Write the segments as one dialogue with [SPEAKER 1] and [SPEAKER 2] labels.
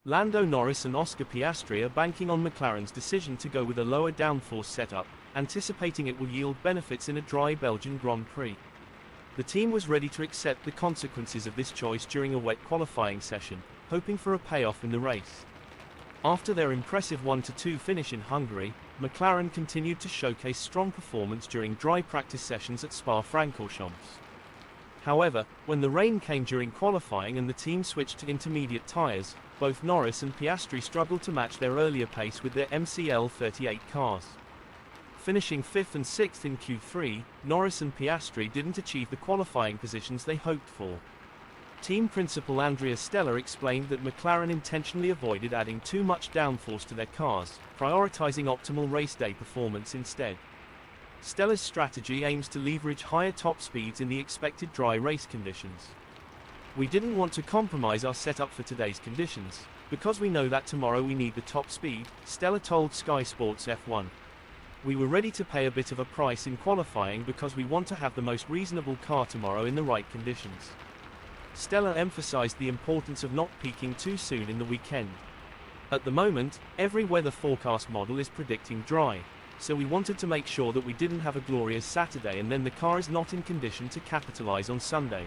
[SPEAKER 1] Lando Norris and Piastri are banking on McLaren's decision to go with a lower downforce setup, anticipating it will yield benefits in a dry Belgian Grand Prix. The team was ready to accept the consequences of this choice during a wet qualifying session, hoping for a payoff in the race. After their impressive 1-2 finish in Hungary, McLaren continued to showcase strong performance during dry practice sessions at Spa-Francorchamps. However, when the rain came during qualifying and the team switched to intermediate tyres, both Norris and Piastri struggled to match their earlier pace with their MCL38 cars. Finishing 5th and 6th in Q3, Norris and Piastri didn't achieve the qualifying positions they hoped for. Team principal Andrea Stella explained that McLaren intentionally avoided adding too much downforce to their cars, prioritizing optimal race day performance instead. Stella's strategy aims to leverage higher top speeds in the expected dry race conditions. "We didn't want to compromise our setup for today's conditions, because we know that tomorrow we need the top speed," Stella told Sky Sports F1. "We were ready to pay a bit of a price in qualifying because we want to have the most reasonable car tomorrow in the right conditions." Stella emphasized the importance of not peaking too soon in the weekend. "At the moment, every weather forecast model is predicting dry, so we wanted to make sure that we didn't have a glorious Saturday and then the car is not in condition to capitalize on Sunday."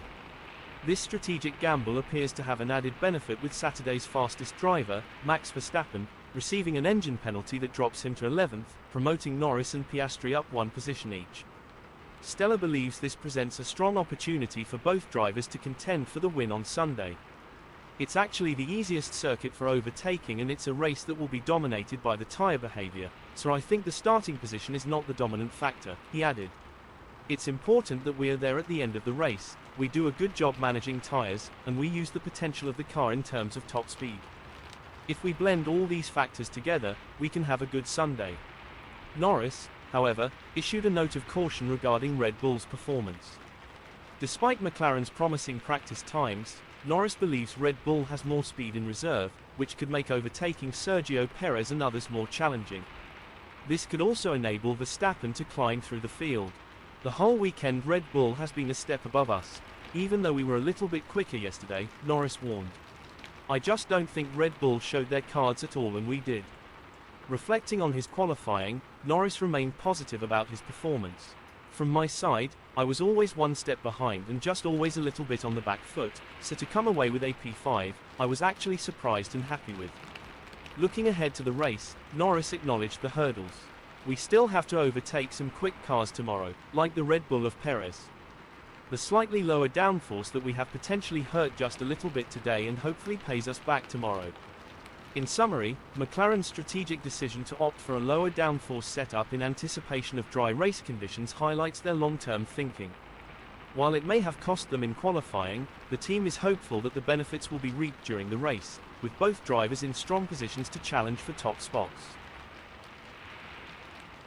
[SPEAKER 1] This strategic gamble appears to have an added benefit with Saturday's fastest driver, Max Verstappen, receiving an engine penalty that drops him to 11th, promoting Norris and Piastri up one position each. Stella believes this presents a strong opportunity for both drivers to contend for the win on Sunday. "It's actually the easiest circuit for overtaking and it's a race that will be dominated by the tyre behavior, so I think the starting position is not the dominant factor," he added. "It's important that we are there at the end of the race, we do a good job managing tyres, and we use the potential of the car in terms of top speed. If we blend all these factors together, we can have a good Sunday." Norris, however, issued a note of caution regarding Red Bull's performance. Despite McLaren's promising practice times, Norris believes Red Bull has more speed in reserve, which could make overtaking Sergio Perez and others more challenging. This could also enable Verstappen to climb through the field. "The whole weekend Red Bull has been a step above us, even though we were a little bit quicker yesterday," Norris warned. "I just don't think Red Bull showed their cards at all and we did." Reflecting on his qualifying, Norris remained positive about his performance. "From my side, I was always one step behind and just always a little bit on the back foot, so to come away with a P5, I was actually surprised and happy with." Looking ahead to the race, Norris acknowledged the hurdles. "We still have to overtake some quick cars tomorrow, like the Red Bull of Perez. The slightly lower downforce that we have potentially hurt just a little bit today and hopefully pays us back tomorrow." In summary, McLaren's strategic decision to opt for a lower downforce setup in anticipation of dry race conditions highlights their long-term thinking. While it may have cost them in qualifying, the team is hopeful that the benefits will be reaped during the race, with both drivers in strong positions to challenge for top spots.